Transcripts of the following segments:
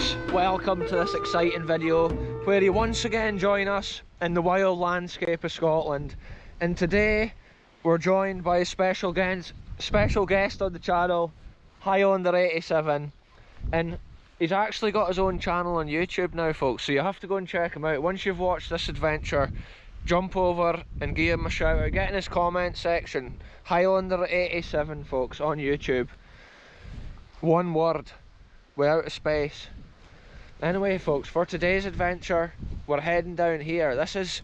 folks, welcome to this exciting video where you once again join us in the wild landscape of Scotland. And today we're joined by a special guest on the channel, Highlander87, and he's actually got his own channel on YouTube now, folks, so you have to go and check him out. Once you've watched this adventure, jump over and give him a shout out, get in his comment section, Highlander87, folks, on YouTube. One word, without a space. Anyway, folks, for today's adventure, we're heading down here. This is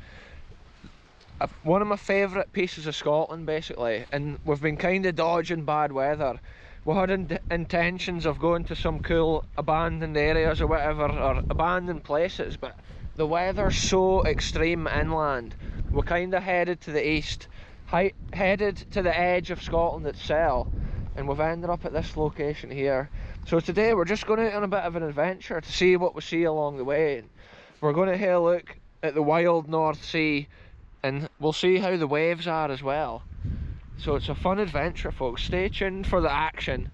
one of my favourite pieces of Scotland, basically, and we've been kind of dodging bad weather. We had intentions of going to some cool abandoned areas or whatever, or abandoned places, but the weather's so extreme inland. We're kind of headed to the east, headed to the edge of Scotland itself, and we've ended up at this location here. So today we're just going out on a bit of an adventure to see what we see along the way. We're going to have a look at the wild North Sea, and we'll see how the waves are as well. So it's a fun adventure, folks. Stay tuned for the action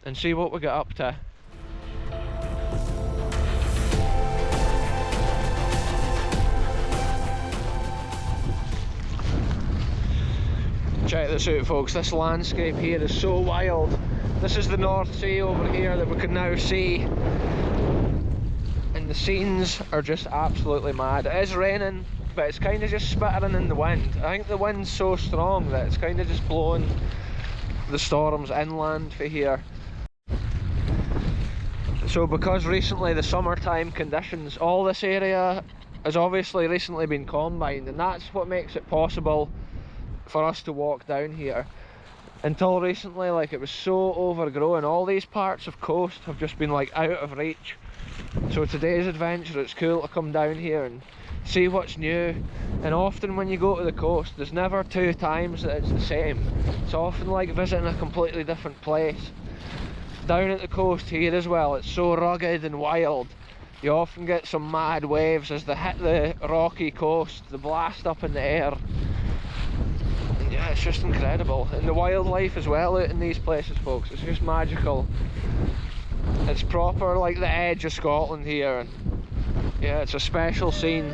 and see what we get up to. Check this out, folks. This landscape here is so wild. This is the North Sea over here that we can now see, and the scenes are just absolutely mad. It is raining, but it's kind of just spittering in the wind. I think the wind's so strong that it's kind of just blowing the storms inland for here. So because recently the summertime conditions, all this area has obviously recently been combined, and that's what makes it possible for us to walk down here. Until recently, like, it was so overgrown. All these parts of coast have just been like out of reach. So today's adventure, it's cool to come down here and see what's new. And often when you go to the coast, there's never two times that it's the same. It's often like visiting a completely different place. Down at the coast here as well, it's so rugged and wild. You often get some mad waves as they hit the rocky coast, the blast up in the air. Yeah, it's just incredible. And the wildlife as well out in these places, folks, it's just magical. It's proper like the edge of Scotland here, and yeah, it's a special scene.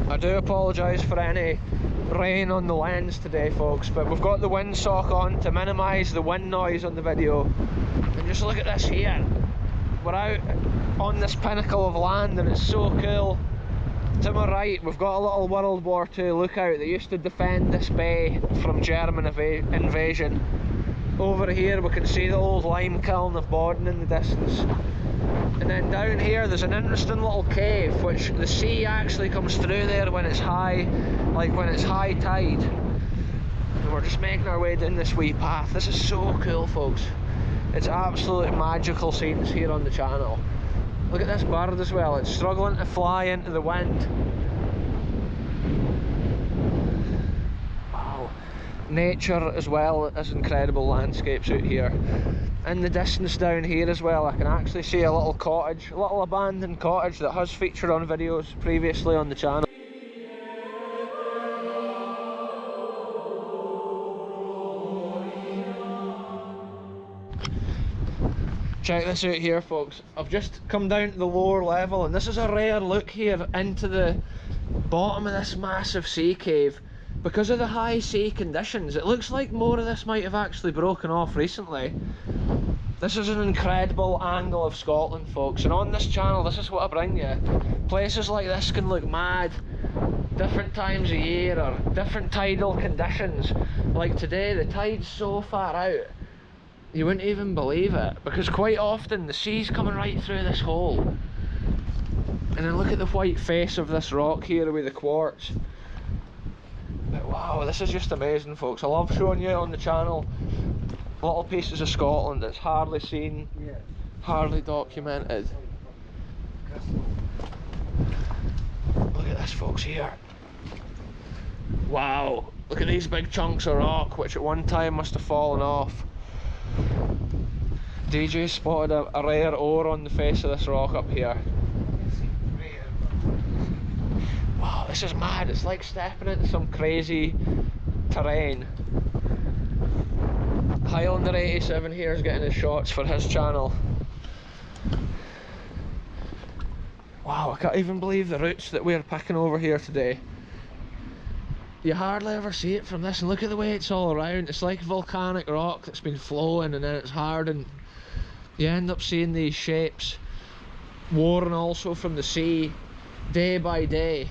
I do apologise for any rain on the lens today, folks, but we've got the windsock on to minimise the wind noise on the video. And just look at this here. We're out on this Pinnacle of Land and it's so cool. To my right we've got a little World War II lookout that used to defend this bay from German invasion. Over here we can see the old lime kiln of Bodden in the distance. And then down here there's an interesting little cave, which the sea actually comes through there when it's high, like when it's high tide. And we're just making our way down this wee path. This is so cool, folks. It's absolutely magical scenes here on the channel. Look at this bird as well, it's struggling to fly into the wind. Wow. Nature as well as incredible landscapes out here. In the distance down here as well, I can actually see a little cottage, a little abandoned cottage that has featured on videos previously on the channel. Check this out here, folks. I've just come down to the lower level, and this is a rare look here into the bottom of this massive sea cave. Because of the high sea conditions, it looks like more of this might have actually broken off recently. This is an incredible angle of Scotland, folks, and on this channel this is what I bring you. Places like this can look mad different times of year or different tidal conditions. Like today, the tide's so far out you wouldn't even believe it, because quite often the sea's coming right through this hole. And then look at the white face of this rock here with the quartz. But wow, this is just amazing, folks. I love showing you on the channel little pieces of Scotland that's hardly seen, hardly documented. Look at this, folks, here. Wow, look at these big chunks of rock which at one time must have fallen off. DJ spotted a rare ore on the face of this rock up here. Wow, this is mad. It's like stepping into some crazy terrain. Highlander 87 here is getting his shots for his channel. Wow, I can't even believe the routes that we're picking over here today. You hardly ever see it from this, and look at the way it's all around. It's like volcanic rock that's been flowing and then it's hard, and you end up seeing these shapes worn also from the sea day by day.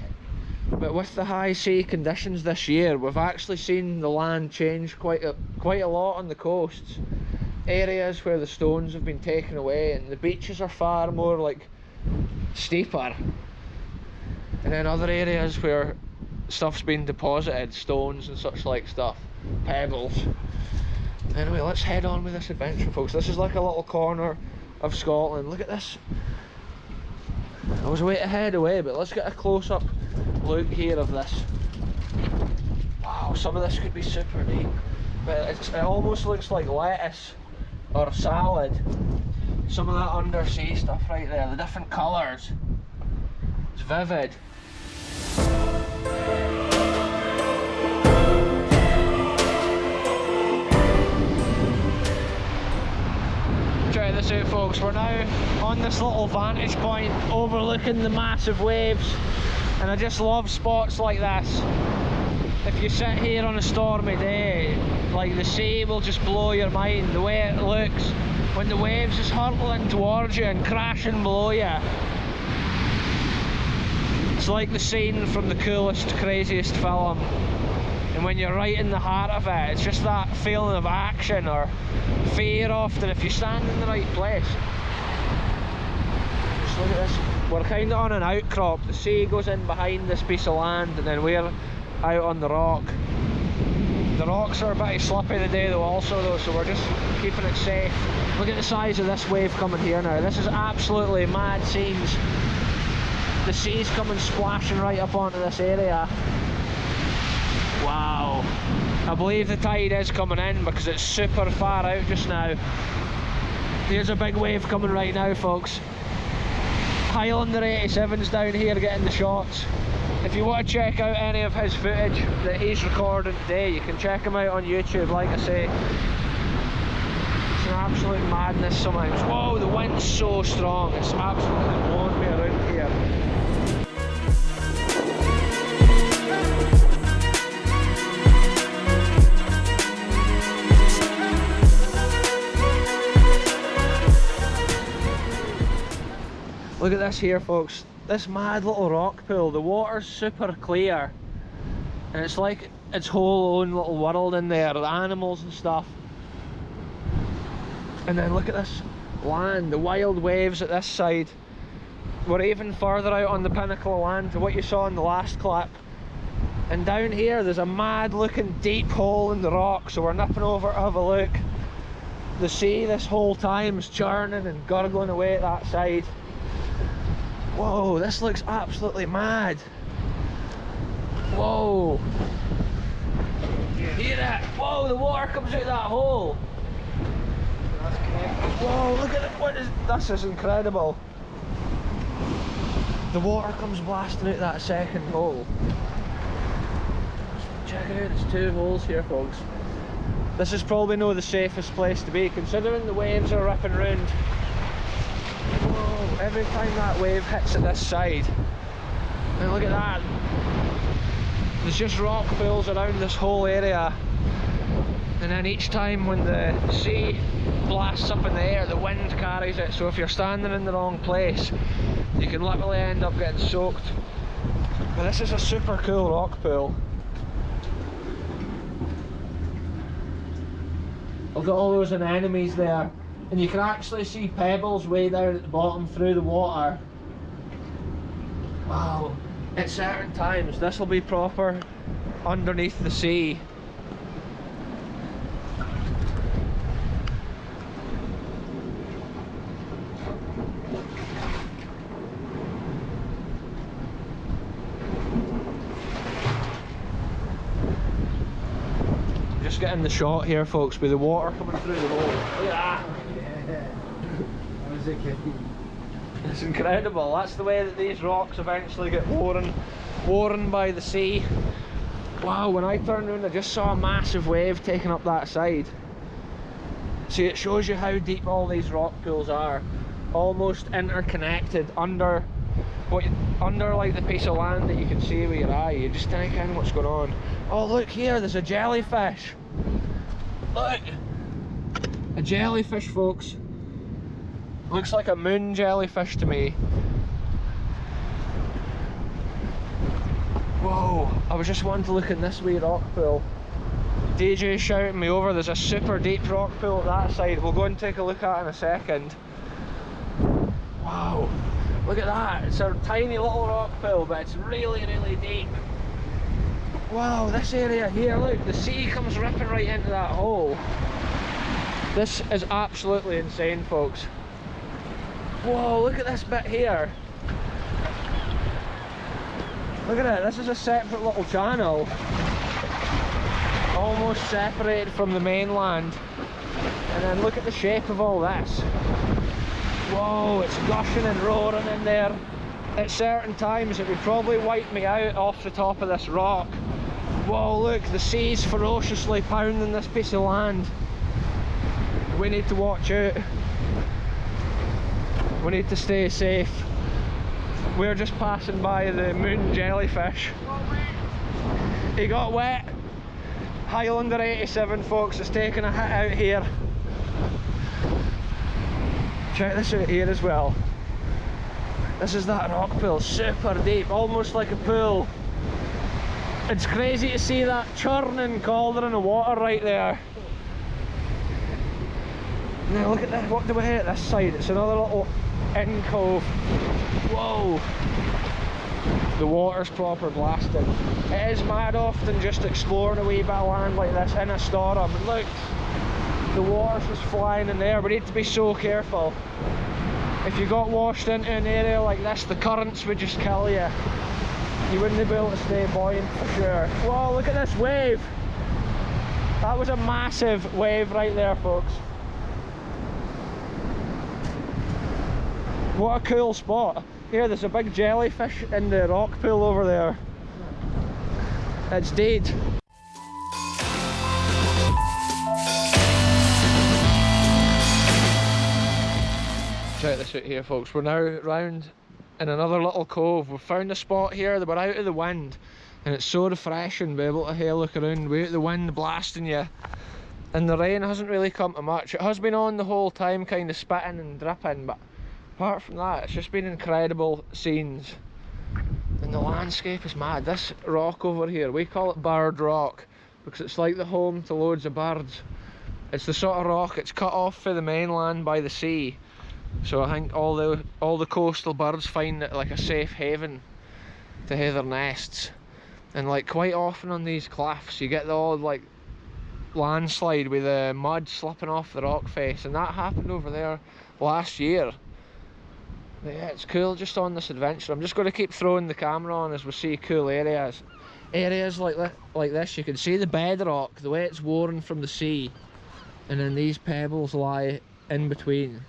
But with the high sea conditions this year, we've actually seen the land change quite a lot on the coasts. Areas where the stones have been taken away and the beaches are far more like steeper, and then other areas where stuff's been deposited, stones and such like stuff, pebbles. Anyway, let's head on with this adventure, folks. This is like a little corner of Scotland. Look at this. I was way to head away, but let's get a close-up look here of this. Wow, some of this could be super neat, but it almost looks like lettuce or salad. Some of that undersea stuff right there, the different colours, it's vivid. Check this out, folks. We're now on this little vantage point overlooking the massive waves, and I just love spots like this. If you sit here on a stormy day, like, the sea will just blow your mind, the way it looks when the waves is hurtling towards you and crashing below you. It's like the scene from the coolest, craziest film, and when you're right in the heart of it, it's just that feeling of action or fear often if you stand in the right place. Just look at this. We're kind of on an outcrop. The sea goes in behind this piece of land, and then we're out on the rock. The rocks are a bit slippy today though, so we're just keeping it safe. Look at the size of this wave coming here now. This is absolutely mad scenes. The sea's coming splashing right up onto this area. Wow. I believe the tide is coming in because it's super far out just now. Here's a big wave coming right now, folks. Highlander 87's down here getting the shots. If you want to check out any of his footage that he's recording today, you can check him out on YouTube, like I say. It's an absolute madness sometimes. Whoa, the wind's so strong, it's absolutely blowing me around here. Look at this here, folks. This mad little rock pool. The water's super clear, and it's like its whole own little world in there, the animals and stuff. And then look at this land, the wild waves at this side. We're even further out on the Pinnacle of Land to what you saw in the last clip. And down here there's a mad looking deep hole in the rock, so we're nipping over to have a look. The sea this whole time is churning and gurgling away at that side. Whoa, this looks absolutely mad. Whoa. Hear that? Whoa, the water comes out that hole. Whoa, look at it. What is this? Is incredible. The water comes blasting out that second hole. Check it out, there's two holes here, folks. This is probably not the safest place to be, considering the waves are ripping round. Whoa, every time that wave hits at this side, and look at that, there's just rock pools around this whole area, and then each time when the sea blasts up in the air, the wind carries it, so if you're standing in the wrong place, you can literally end up getting soaked. But this is a super cool rock pool. I've got all those anemones there, and you can actually see pebbles way down at the bottom through the water. Wow, at certain times this will be proper underneath the sea. Just getting the shot here, folks, with the water coming through the hole. Look at that! How's it going? It's incredible. That's the way that these rocks eventually get worn worn by the sea. Wow, when I turned around I just saw a massive wave taking up that side. See, it shows you how deep all these rock pools are, almost interconnected under like the piece of land that you can see with your eye. You just think what's going on. Oh look here, there's a jellyfish. Look, a jellyfish, folks. Looks like a moon jellyfish to me. Whoa, I was just wanting to look at this wee rock pool. DJ's shouting me over, there's a super deep rock pool at that side. We'll go and take a look at it in a second. Wow, look at that. It's a tiny little rock pool, but it's really, really deep. Wow, this area here, look, the sea comes ripping right into that hole. This is absolutely insane, folks. Whoa, look at this bit here. Look at it, this is a separate little channel. Almost separated from the mainland. And then look at the shape of all this. Whoa, it's gushing and roaring in there. At certain times it would probably wipe me out off the top of this rock. Whoa, look, the sea's ferociously pounding this piece of land. We need to watch out. We need to stay safe. We're just passing by the moon jellyfish. He got wet. Highlander 87, folks, is taking a hit out here. Check this out here as well. This is that rock pool, super deep, almost like a pool. It's crazy to see that churning cauldron of water right there. Now look at this, what do we hit this side? It's another little in cove. Whoa! The water's proper blasted. It is mad often just exploring a wee bit of land like this in a storm. And look, the water's just flying in there. We need to be so careful. If you got washed into an area like this, the currents would just kill you. You wouldn't be able to stay buoyant for sure. Whoa, look at this wave! That was a massive wave right there, folks. What a cool spot. Here, there's a big jellyfish in the rock pool over there. It's dead. Check this out here, folks. We're now round in another little cove. We've found a spot here that we're out of the wind, and it's so refreshing to be able to have a look around without the wind blasting you. And the rain hasn't really come to much. It has been on the whole time, kind of spitting and dripping, but apart from that, it's just been incredible scenes. And the landscape is mad. This rock over here, we call it Bird Rock because it's like the home to loads of birds. It's the sort of rock, it's cut off for the mainland by the sea. So I think all the coastal birds find it like a safe haven to have their nests. And like quite often on these cliffs you get the odd like landslide with the mud slipping off the rock face, and that happened over there last year. But yeah, it's cool just on this adventure. I'm just going to keep throwing the camera on as we see cool areas. Areas like this, you can see the bedrock, the way it's worn from the sea, and then these pebbles lie in between.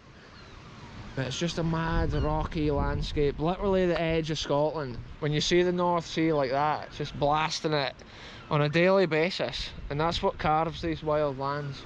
But it's just a mad rocky landscape, literally the edge of Scotland. When you see the North Sea like that, it's just blasting it on a daily basis, and that's what carves these wild lands.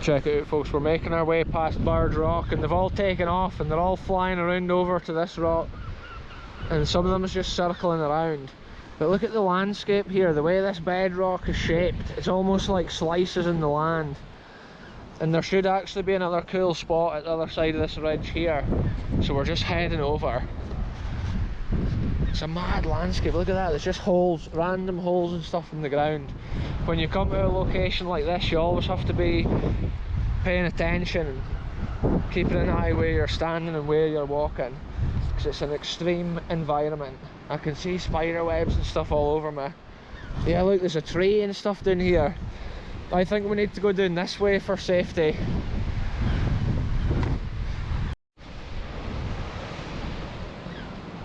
Check it out, folks, we're making our way past Bird Rock, and they've all taken off and they're all flying around over to this rock, and some of them is just circling around. But look at the landscape here, the way this bedrock is shaped. It's almost like slices in the land, and there should actually be another cool spot at the other side of this ridge here, so we're just heading over. It's a mad landscape, look at that, there's just holes, random holes and stuff in the ground. When you come to a location like this, you always have to be paying attention and keeping an eye where you're standing and where you're walking, because it's an extreme environment. I can see spider webs and stuff all over me. Yeah, look, there's a tree and stuff down here. I think we need to go down this way for safety.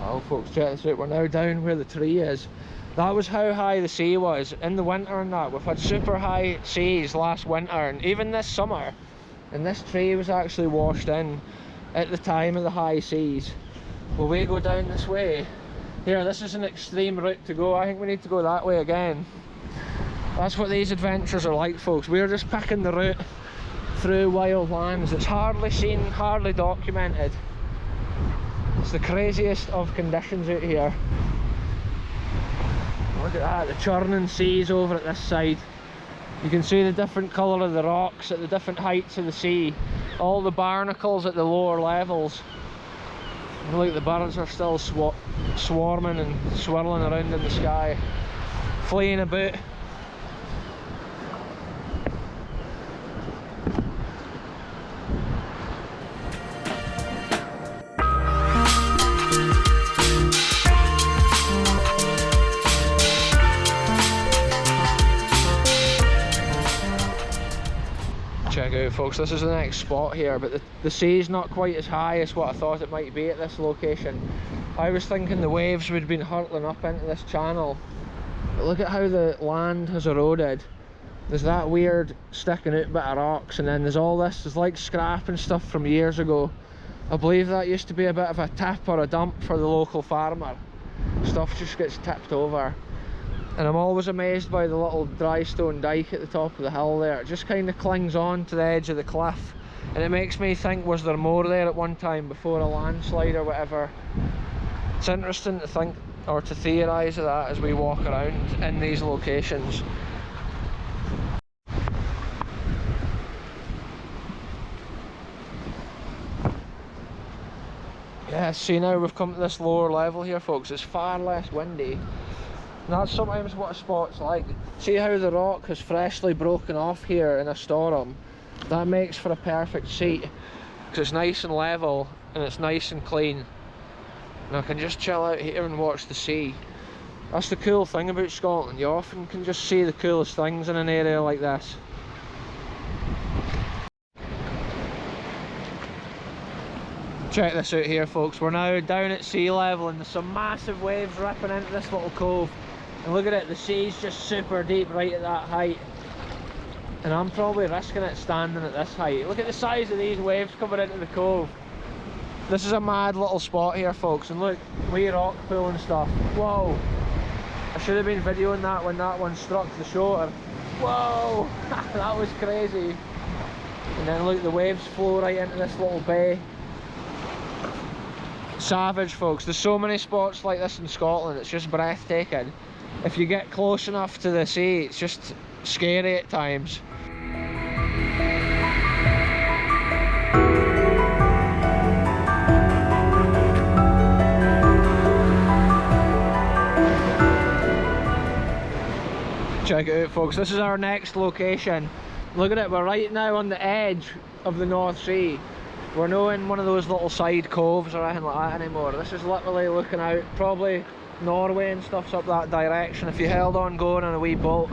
Oh folks, check this out, we're now down where the tree is. That was how high the sea was in the winter and that. We've had super high seas last winter and even this summer. And this tree was actually washed in at the time of the high seas. Will we go down this way? Here, this is an extreme route to go. I think we need to go that way again. That's what these adventures are like, folks. We're just picking the route through Wildlands. It's hardly seen, hardly documented. It's the craziest of conditions out here. Look at that, the churning seas over at this side. You can see the different colour of the rocks at the different heights of the sea. All the barnacles at the lower levels. And look, the birds are still swarming and swirling around in the sky, fleeing about. Check out, folks, this is the next spot here, but the sea's not quite as high as what I thought it might be at this location. I was thinking the waves would have been hurtling up into this channel, but look at how the land has eroded. There's that weird sticking out bit of rocks, and then there's all this, there's like scrap and stuff from years ago. I believe that used to be a bit of a tip or a dump for the local farmer. Stuff just gets tipped over. And I'm always amazed by the little dry stone dike at the top of the hill there. It just kind of clings on to the edge of the cliff. And it makes me think, was there more there at one time before a landslide or whatever? It's interesting to think, or to theorise of that as we walk around in these locations. Yeah, see, now we've come to this lower level here, folks. It's far less windy. And that's sometimes what a spot's like. See how the rock has freshly broken off here in a storm? That makes for a perfect seat, because it's nice and level and it's nice and clean. And I can just chill out here and watch the sea. That's the cool thing about Scotland. You often can just see the coolest things in an area like this. Check this out here, folks. We're now down at sea level and there's some massive waves ripping into this little cove. And look at it, the sea's just super deep right at that height. And I'm probably risking it standing at this height. Look at the size of these waves coming into the cove. This is a mad little spot here, folks. And look, wee rock pool and stuff. Whoa! I should have been videoing that when that one struck the shore. Whoa! That was crazy. And then look, the waves flow right into this little bay. Savage, folks. There's so many spots like this in Scotland, it's just breathtaking. If you get close enough to the sea, it's just scary at times. Check it out, folks. This is our next location. Look at it, we're right now on the edge of the North Sea. We're not in one of those little side coves or anything like that anymore. This is literally looking out, probably Norway and stuff's up that direction if you held on going on a wee boat.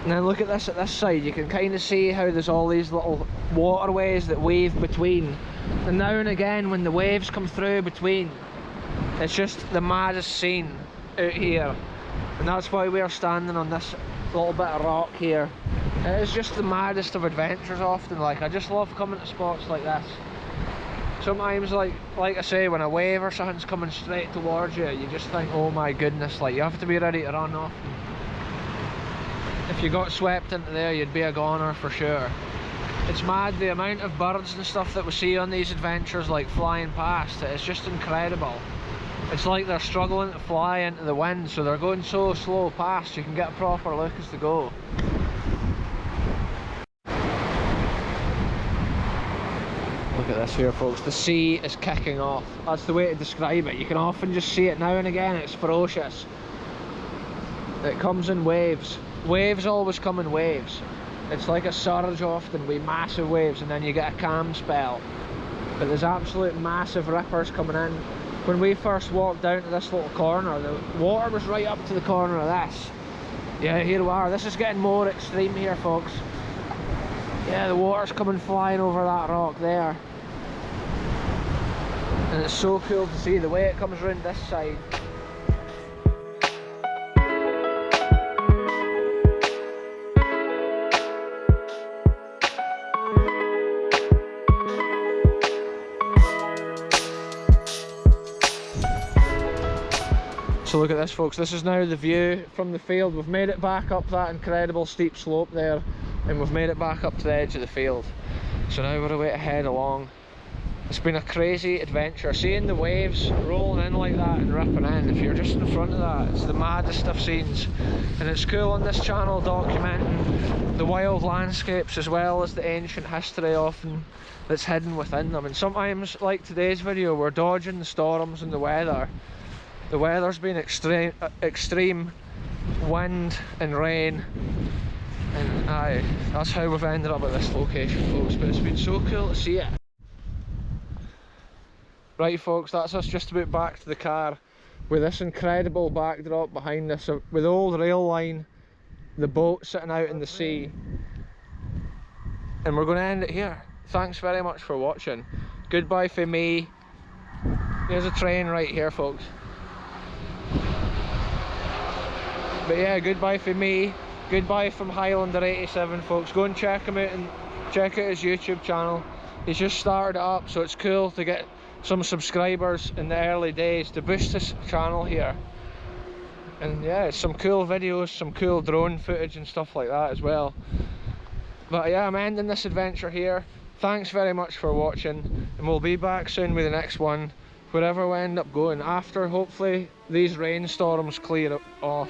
And then look at this at this side, you can kind of see how there's all these little waterways that weave between. And now and again when the waves come through between, it's just the maddest scene out here. And that's why we're standing on this little bit of rock here. It is just the maddest of adventures often. Like, I just love coming to spots like this. Sometimes, like I say, when a wave or something's coming straight towards you, you just think, oh my goodness, like, you have to be ready to run off. If you got swept into there, you'd be a goner for sure. It's mad, the amount of birds and stuff that we see on these adventures, like flying past, it's just incredible. It's like they're struggling to fly into the wind, so they're going so slow past, you can get a proper look as they go. Look at this here, folks. The sea is kicking off. That's the way to describe it. You can often just see it now and again. It's ferocious. It comes in waves. Waves always come in waves. It's like a surge often with massive waves, and then you get a calm spell. But there's absolute massive rippers coming in. When we first walked down to this little corner, the water was right up to the corner of this. Yeah, here we are. This is getting more extreme here, folks. Yeah, the water's coming flying over that rock there. And it's so cool to see the way it comes around this side. So look at this, folks, this is now the view from the field. We've made it back up that incredible steep slope there, and we've made it back up to the edge of the field. So now we're away to head along. It's been a crazy adventure, seeing the waves rolling in like that and ripping in. If you're just in front of that, it's the maddest of scenes. And it's cool on this channel documenting the wild landscapes as well as the ancient history often that's hidden within them. And sometimes, like today's video, we're dodging the storms and the weather. The weather's been extreme wind and rain, and aye, that's how we've ended up at this location, folks. But it's been so cool to see it. Right, folks, that's us just about back to the car with this incredible backdrop behind us, with the old rail line, the boat sitting out in the sea, and we're going to end it here. Thanks very much for watching. Goodbye for me. There's a train right here, folks. But yeah, goodbye for me. Goodbye from Highlander87, folks. Go and check him out and check out his YouTube channel. He's just started it up, so it's cool to get some subscribers in the early days to boost this channel here. And yeah, it's some cool videos, some cool drone footage and stuff like that as well. But yeah, I'm ending this adventure here. Thanks very much for watching, and we'll be back soon with the next one, wherever we end up going, after hopefully these rainstorms clear off.